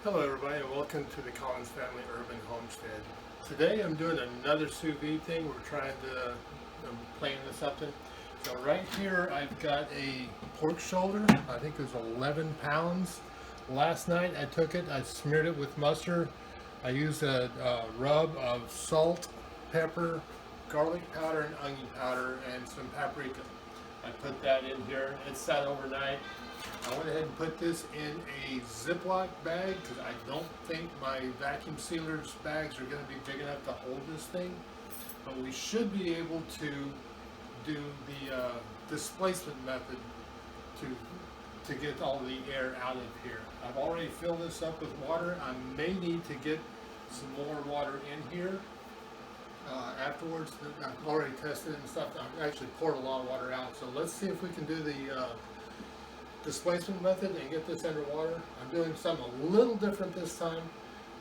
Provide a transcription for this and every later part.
Hello everybody and welcome to the Collins Family Urban Homestead. Today I'm doing another sous vide thing. We're trying to, I'm playing with something. So right here I've got a pork shoulder. I think it was 11 pounds. Last night I took it, I smeared it with mustard. I used a rub of salt, pepper, garlic powder and onion powder and some paprika. I put that in here. It sat overnight. I went ahead and put this in a Ziploc bag because I don't think my vacuum sealers bags are going to be big enough to hold this thing. But we should be able to do the displacement method to get all the air out of here. I've already filled this up with water. I may need to get some more water in here afterwards. I've already tested it and stuff. I've actually poured a lot of water out. So let's see if we can do the displacement method and get this underwater. I'm doing something a little different this time.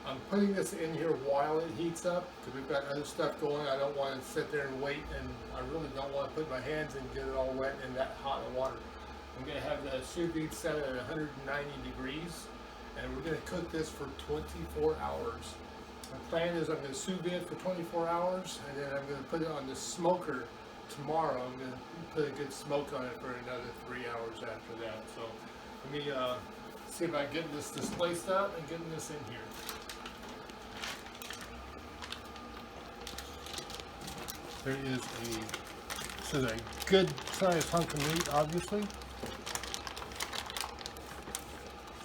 I'm putting this in here while it heats up because we've got other stuff going. I don't want to sit there and wait, and I really don't want to put my hands and get it all wet in that hot of water. I'm going to have the sous vide set at 190 degrees, and we're going to cook this for 24 hours. My plan is I'm going to sous vide for 24 hours, and then I'm going to put it on the smoker tomorrow. I'm going to put a good smoke on it for another 3 hours after that. So let me see if I get this displaced out and getting this in here. There is this is a good sized hunk of meat, obviously.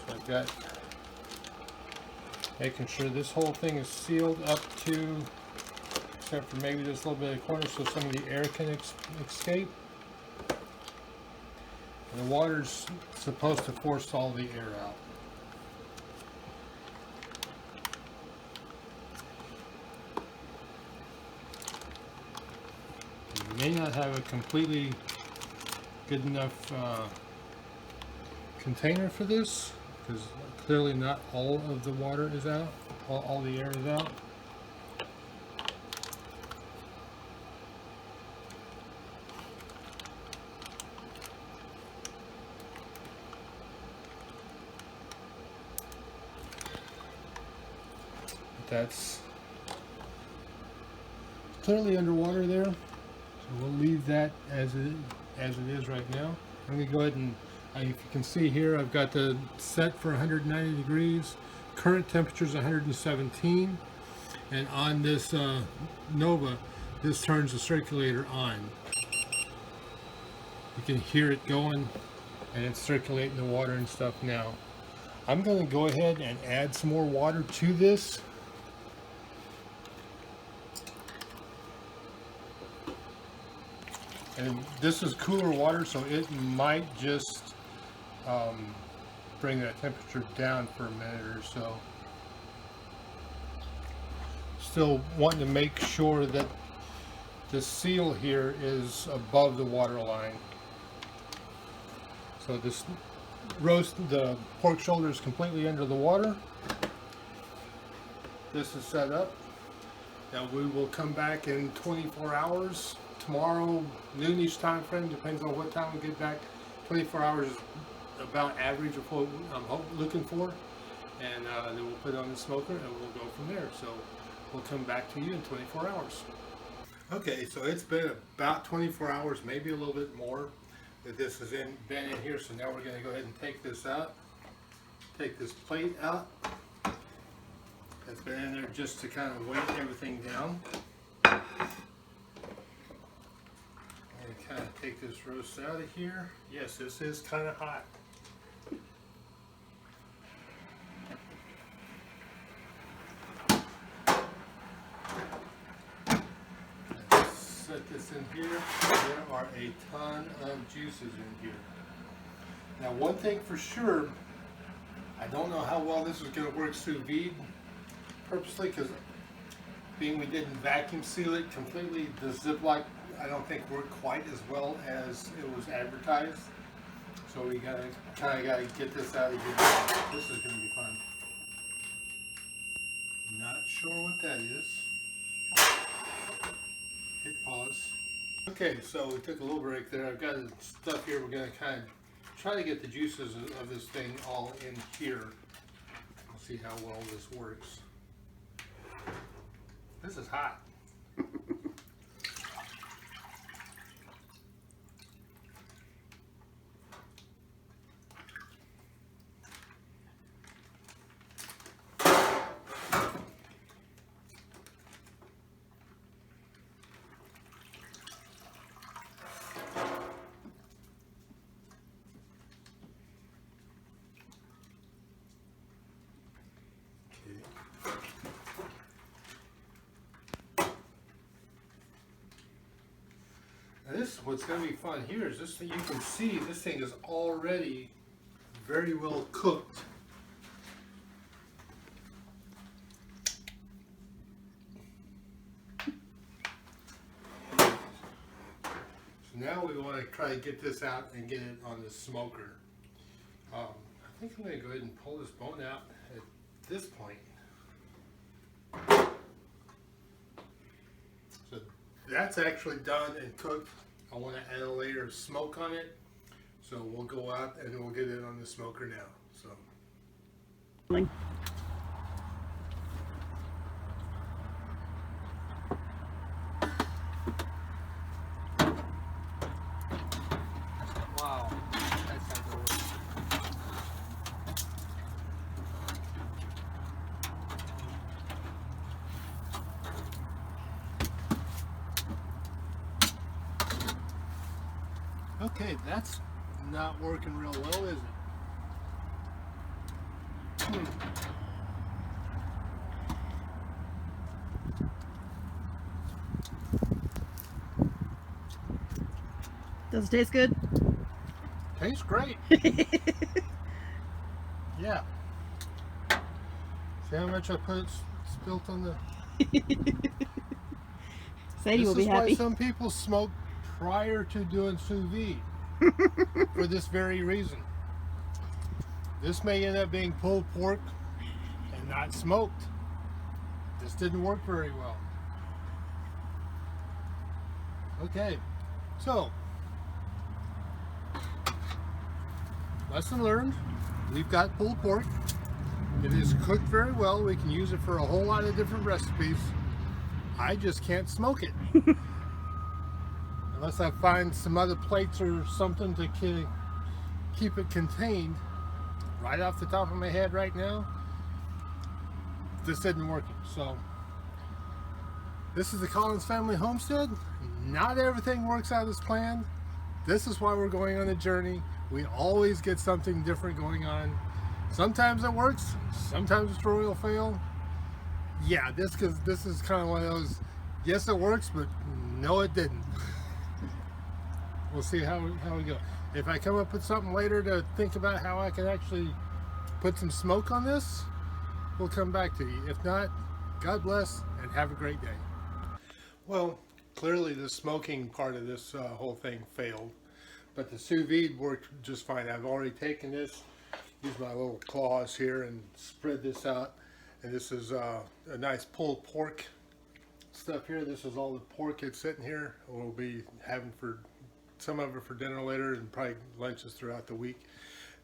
So I've got making sure this whole thing is sealed up to, except for maybe just a little bit of corner so some of the air can escape. And the water's supposed to force all the air out. You may not have a completely good enough container for this, because clearly not all of the water is out, all the air is out. That's clearly underwater there, so we'll leave that as it is right now. I'm going to go ahead and, if you can see here, I've got the set for 190 degrees. Current temperature is 117, and on this Nova, this turns the circulator on. You can hear it going, and it's circulating the water and stuff now. I'm going to go ahead and add some more water to this. And this is cooler water, so it might just bring that temperature down for a minute or so. Still wanting to make sure that the seal here is above the water line. So this the pork shoulder is completely under the water. This is set up. Now we will come back in 24 hours. Tomorrow, noonish time frame, depends on what time we get back. 24 hours is about average of what I'm looking for. And then we'll put it on the smoker and we'll go from there. So we'll come back to you in 24 hours. Okay, so it's been about 24 hours, maybe a little bit more, that this has been in here. So now we're going to go ahead and take this out. Take this plate out. That's been in there just to kind of weight everything down. Kind of take this roast out of here. Yes, this is kind of hot. Let's set this in here. There are a ton of juices in here. Now, one thing for sure, I don't know how well this is going to work sous vide purposely, because being we didn't vacuum seal it completely, the Ziploc I don't think worked quite as well as it was advertised. So we kind of gotta get this out of here. This is gonna be fun. Not sure what that is. Hit pause. Okay, so we took a little break there. I've got stuff here. We're gonna kind of try to get the juices of this thing all in here. see how well this works. This is hot. And this, what's going to be fun here is this thing, you can see this thing is already very well cooked. So now we want to try to get this out and get it on the smoker. I think I'm going to go ahead and pull this bone out at this point. So that's actually done and cooked. I want to add a layer of smoke on it. So we'll go out and we'll get it on the smoker now. So. Wow, that sounds delicious. Okay, that's not working real well, is it? Does it taste good? Tastes great. Yeah. See how much I spilt on the... Sadie will be happy. This is why some people smoke prior to doing sous vide. For this very reason. This may end up being pulled pork and not smoked. This didn't work very well. Okay, so lesson learned. We've got pulled pork. It is cooked very well. We can use it for a whole lot of different recipes. I just can't smoke it. Unless I find some other plates or something to keep it contained. Right off the top of my head right now, this isn't working. So this is the Collins family homestead. Not everything works out as planned. This is why we're going on a journey. We always get something different going on. Sometimes it works, sometimes it's a royal fail. Yeah, this is kind of one of those, yes it works, but no it didn't. We'll see how we go. If I come up with something later to think about how I can actually put some smoke on this, we'll come back to you. If not, God bless and have a great day. Well, clearly the smoking part of this whole thing failed, but the sous vide worked just fine. I've already taken this, used my little claws here and spread this out, and this is a nice pulled pork stuff here. This is all the pork that's sitting here. We'll be having some of it for dinner later and probably lunches throughout the week.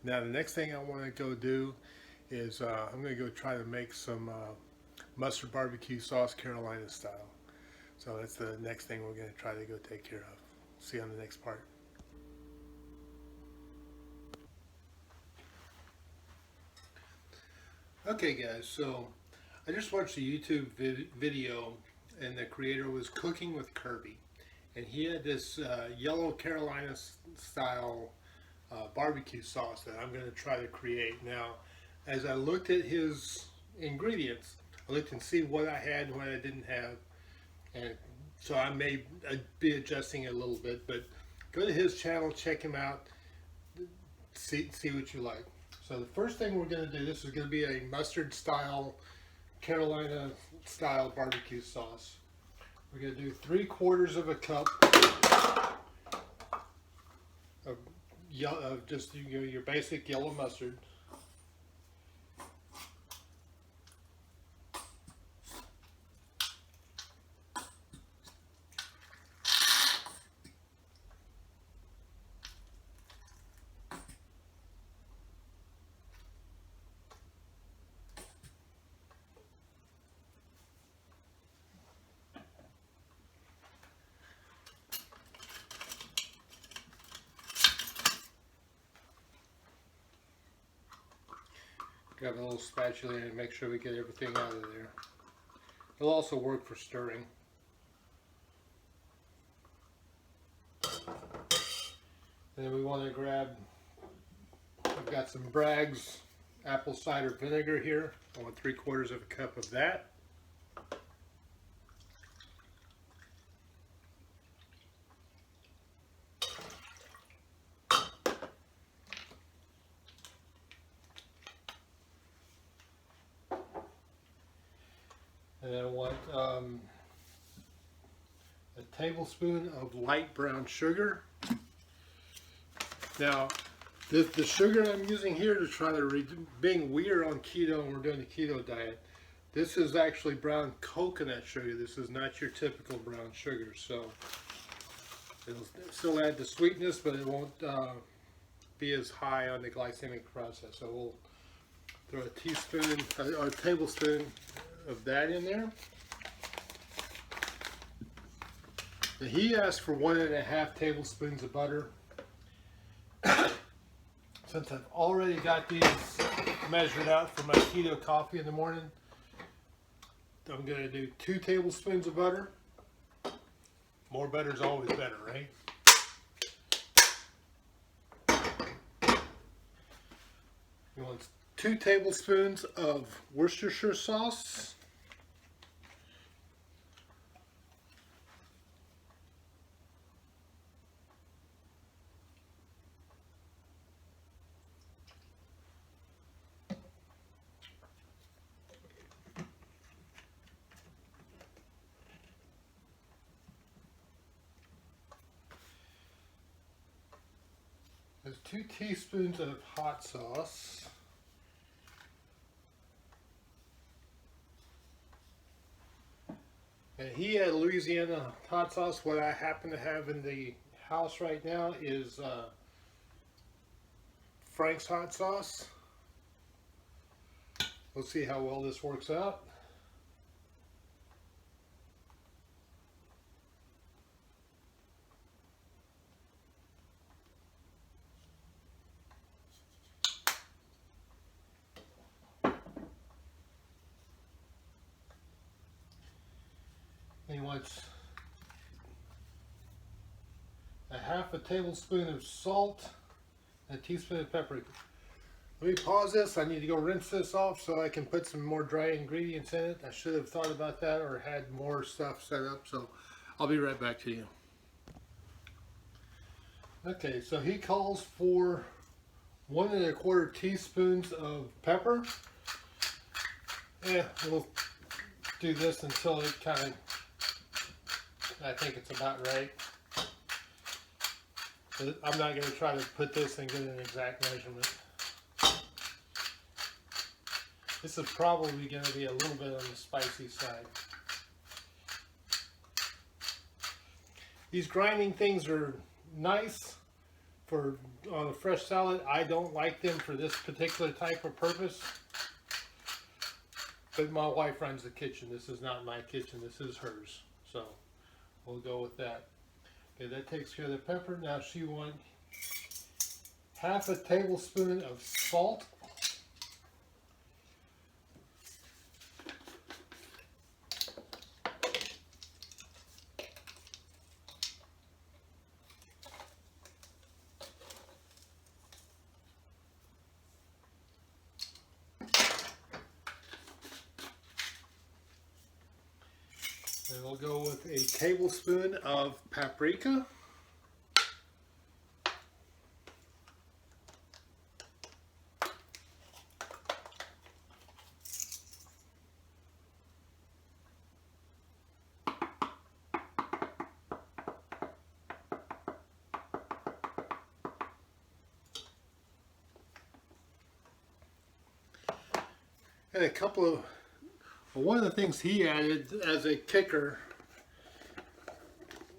Now the next thing I want to go do is I'm going to go try to make some mustard barbecue sauce Carolina style. So that's the next thing we're going to try to go take care of. See you on the next part. Okay guys, so I just watched a YouTube video and the creator was cooking with Kirby. And he had this yellow Carolina style barbecue sauce that I'm going to try to create. Now, as I looked at his ingredients, I looked and see what I had and what I didn't have. And so I'd be adjusting it a little bit, but go to his channel, check him out, see what you like. So the first thing we're going to do, this is going to be a mustard style, Carolina style barbecue sauce. We're going to do 3/4 of a cup of just your basic yellow mustard. Grab a little spatula and make sure we get everything out of there. It'll also work for stirring. And then we want to grab, I've got some Bragg's apple cider vinegar here. I want 3/4 of a cup of that. And then I want a tablespoon of light brown sugar. Now, the sugar I'm using here to try to being weird on keto, and we're doing the keto diet, this is actually brown coconut sugar. This is not your typical brown sugar. So it'll still add the sweetness, but it won't be as high on the glycemic process. So we'll throw a teaspoon or a tablespoon of that in there. And he asked for 1.5 tablespoons of butter. Since I've already got these measured out for my keto coffee in the morning, I'm going to do 2 tablespoons of butter. More butter is always better, right? You want 2 tablespoons of Worcestershire sauce. There's 2 teaspoons of hot sauce. And he had Louisiana hot sauce. What I happen to have in the house right now is Frank's hot sauce. Let's see how well this works out. He wants a 1/2 tablespoon of salt and a teaspoon of paprika. Let me pause this. I need to go rinse this off so I can put some more dry ingredients in it. I should have thought about that or had more stuff set up, so I'll be right back to you. Okay, so he calls for 1 1/4 teaspoons of pepper. Yeah, we'll do this until it kind of, I think it's about right. I'm not going to try to put this and get an exact measurement. This is probably going to be a little bit on the spicy side. These grinding things are nice for on a fresh salad. I don't like them for this particular type of purpose. But my wife runs the kitchen. This is not my kitchen. This is hers. So we'll go with that. Okay, that takes care of the pepper. Now she wants 1/2 tablespoon of salt. And we'll go with a tablespoon of paprika. And a couple of, one of the things he added as a kicker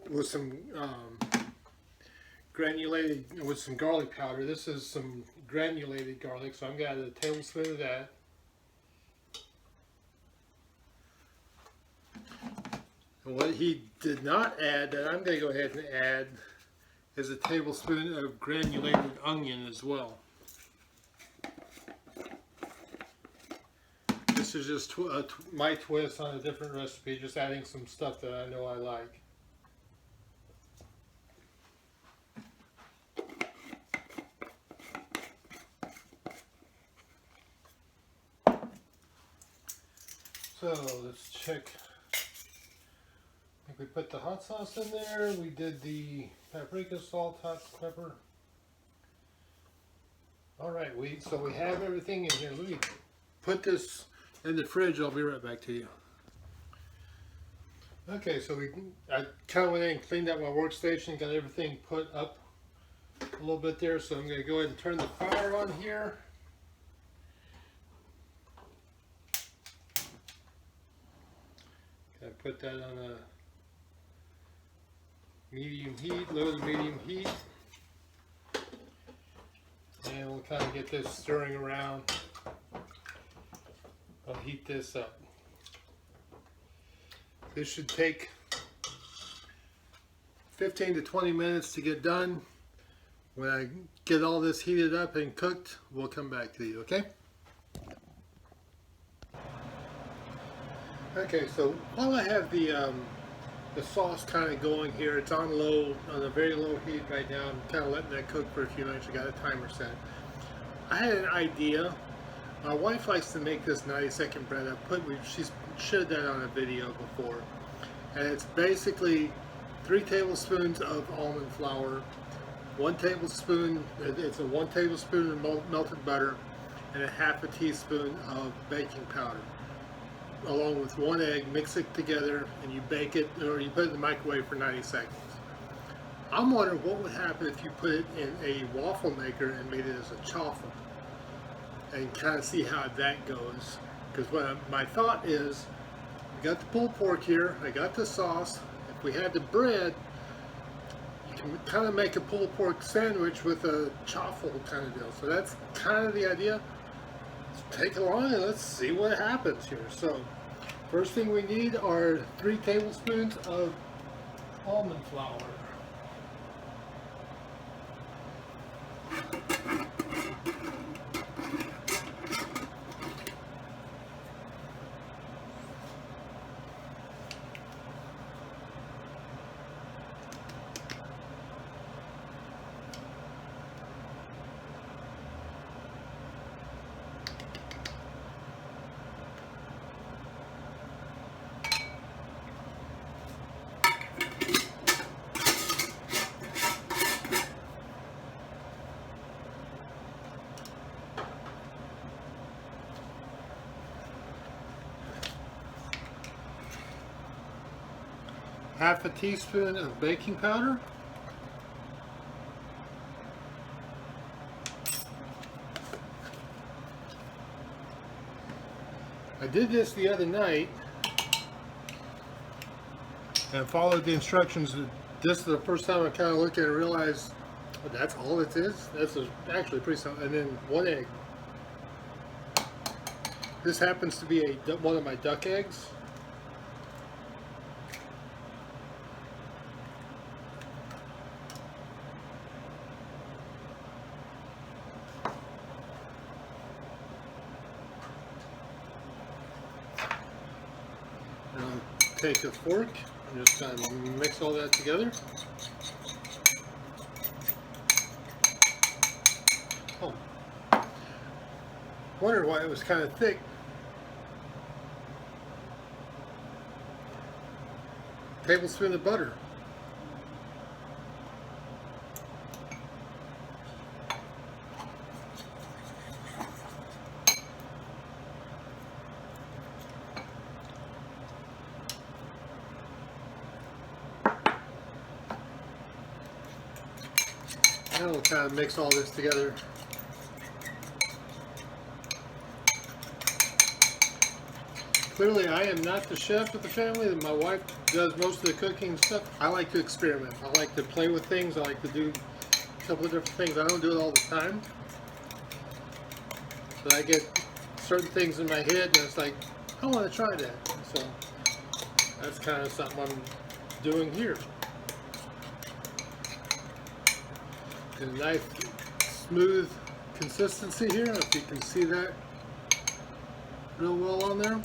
was some granulated, with some garlic powder. This is some granulated garlic, so I'm going to add a tablespoon of that. And what he did not add, that I'm going to go ahead and add, is a tablespoon of granulated onion as well. This is just my twist on a different recipe, just adding some stuff that I know I like. So let's check. I think we put the hot sauce in there. We did the paprika, salt, hot pepper. All right, so we have everything in here. Let me put this in the fridge. I'll be right back to you. Okay, so I kind of went in and cleaned out my workstation, got everything put up a little bit there. So I'm going to go ahead and turn the fire on here. I put that on a medium heat, low to medium heat. And we'll kind of get this stirring around. I'll heat this up. This should take 15 to 20 minutes to get done. When I get all this heated up and cooked, we'll come back to you, okay? Okay, so while I have the sauce kind of going here, it's on a very low heat right now. I'm kind of letting that cook for a few minutes. I got a timer set. I had an idea. My wife likes to make this 90-second bread. She's shared that on a video before, and it's basically 3 tablespoons of almond flour, 1 tablespoon. It's a 1 tablespoon of melted butter, and a half a teaspoon of baking powder, along with 1 egg. Mix it together and you bake it, or you put it in the microwave for 90 seconds. I'm wondering what would happen if you put it in a waffle maker and made it as a chaffle, and kind of see how that goes. Because my thought is, I got the pulled pork here, I got the sauce. If we had the bread, you can kind of make a pulled pork sandwich with a chaffle kind of deal. So that's kind of the idea. Let's take it along and let's see what happens here. So first thing we need are 3 tablespoons of almond flour. Half a teaspoon of baking powder. I did this the other night and followed the instructions. This is the first time I kind of looked at it and realized, oh, that's all it is? That's actually pretty simple. And then 1 egg. This happens to be one of my duck eggs. Take a fork and just kind of mix all that together. Oh, wondered why it was kind of thick. Tablespoon of butter. Now we'll kind of mix all this together. Clearly, I am not the chef of the family. My wife does most of the cooking and stuff. I like to experiment. I like to play with things. I like to do a couple of different things. I don't do it all the time. But I get certain things in my head and it's like, I want to try that. So that's kind of something I'm doing here. A nice smooth consistency here, if you can see that. real well on there.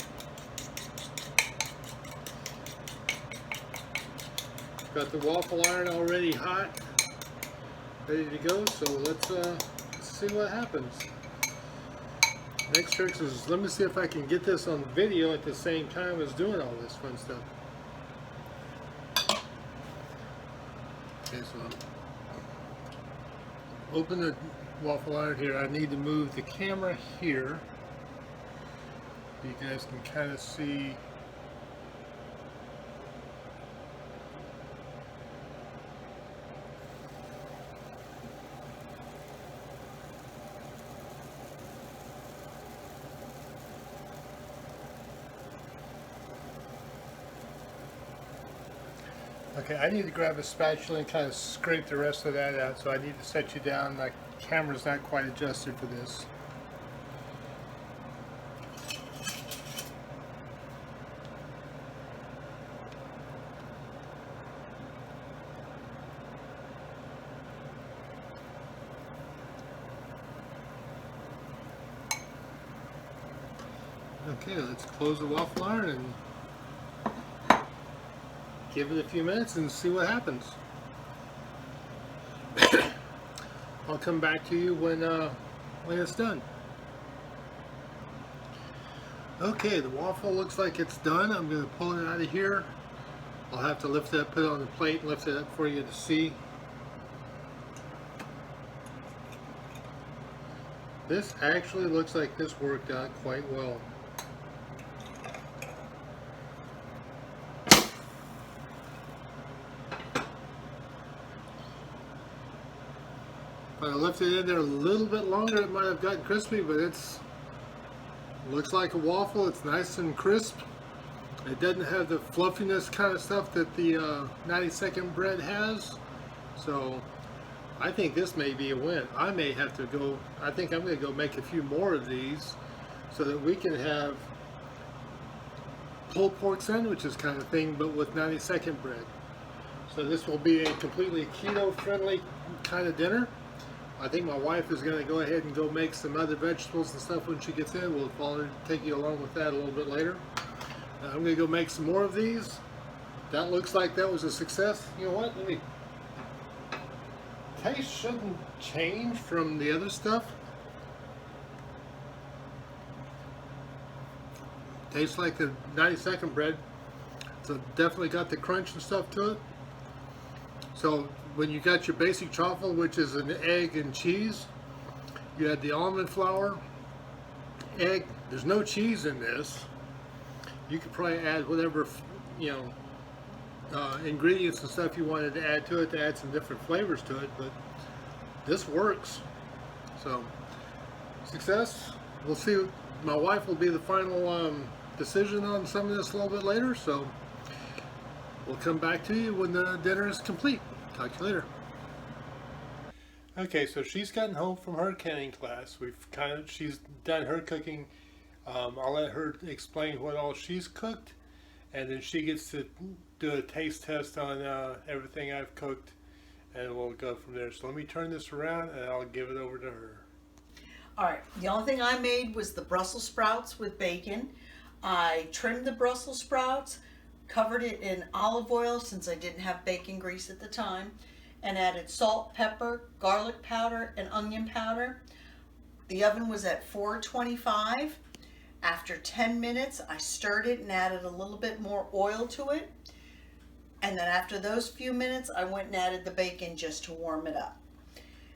Got the waffle iron already hot, ready to go. So let's see what happens. Next trick is, let me see if I can get this on video at the same time as doing all this fun stuff. Okay, so open the waffle iron here. I need to move the camera here. You guys can kind of see. Okay, I need to grab a spatula and kind of scrape the rest of that out, so I need to set you down. My camera's not quite adjusted for this. Okay, let's close the waffle iron and give it a few minutes and see what happens. I'll come back to you when it's done. Okay, the waffle looks like it's done. I'm going to pull it out of here. I'll have to lift it, put it on the plate, and lift it up for you to see. This actually looks like this worked out quite well. If I left it in there a little bit longer, it might have gotten crispy, but it's looks like a waffle. It's nice and crisp. It doesn't have the fluffiness kind of stuff that the 90-second bread has. So I think this may be a win. I may have to go, I think I'm going to go make a few more of these so that we can have pulled pork sandwiches kind of thing, but with 90-second bread. So this will be a completely keto-friendly kind of dinner. I think my wife is going to go ahead and go make some other vegetables and stuff when she gets in. We'll follow, take you along with that a little bit later. I'm going to go make some more of these. That looks like that was a success. You know what? Let me... Taste shouldn't change from the other stuff. Tastes like the 90-second bread. So definitely got the crunch and stuff to it. So when you got your basic chaffle, which is an egg and cheese, you had the almond flour, egg. There's no cheese in this. You could probably add whatever, you know, ingredients and stuff you wanted to add to it to add some different flavors to it, but this works. So success. We'll see. My wife will be the final decision on some of this a little bit later, so we'll come back to you when the dinner is complete. Talk to you later. Okay, so she's gotten home from her canning class. She's done her cooking. I'll let her explain what all she's cooked, and then she gets to do a taste test on everything I've cooked, and we'll go from there. So let me turn this around and I'll give it over to her. Alright, the only thing I made was the Brussels sprouts with bacon. I trimmed the Brussels sprouts, covered it in olive oil since I didn't have bacon grease at the time, and added salt, pepper, garlic powder, and onion powder. The oven was at 425. After 10 minutes, I stirred it and added a little bit more oil to it. And then after those few minutes, I went and added the bacon just to warm it up.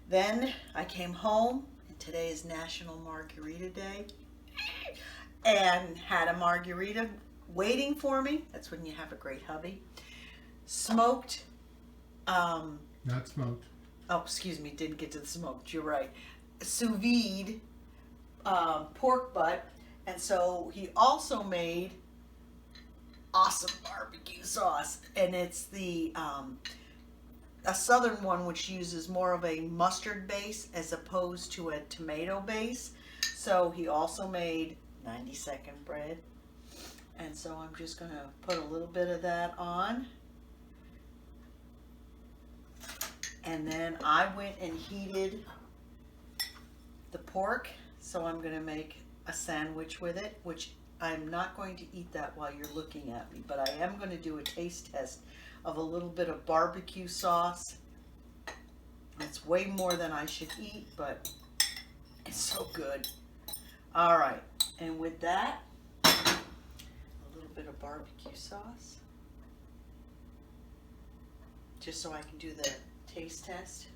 Then I came home, and today is National Margarita Day, and had a margarita waiting for me. That's when you have a great hubby. Smoked. Not smoked. Oh, excuse me, didn't get to the smoked. You're right. Sous vide pork butt. And so he also made awesome barbecue sauce, and it's the a southern one which uses more of a mustard base as opposed to a tomato base. So he also made 90-second bread, and so I'm just going to put a little bit of that on, and then I went and heated the pork. So I'm going to make a sandwich with it, which I'm not going to eat that while you're looking at me, but I am going to do a taste test of a little bit of barbecue sauce. It's way more than I should eat, but it's so good. All right, and with that, a little bit of barbecue sauce, just so I can do the taste test.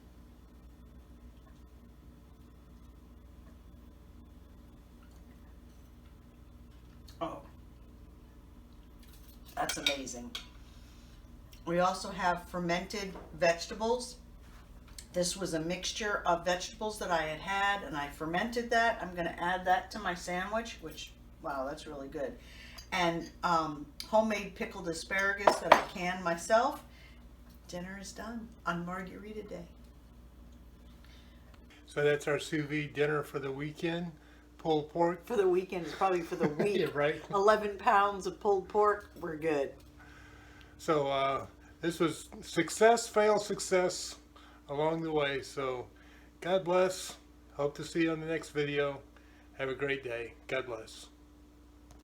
Oh, that's amazing. We also have fermented vegetables. This was a mixture of vegetables that I had, and I fermented that. I'm going to add that to my sandwich, which, wow, that's really good. And homemade pickled asparagus that I canned myself. Dinner is done on Margarita Day. So that's our sous vide dinner for the weekend. Pulled pork. For the weekend, it's probably for the week. Yeah, right. 11 pounds of pulled pork, we're good. So this was success, fail, success along the way. So God bless. Hope to see you on the next video. Have a great day. God bless.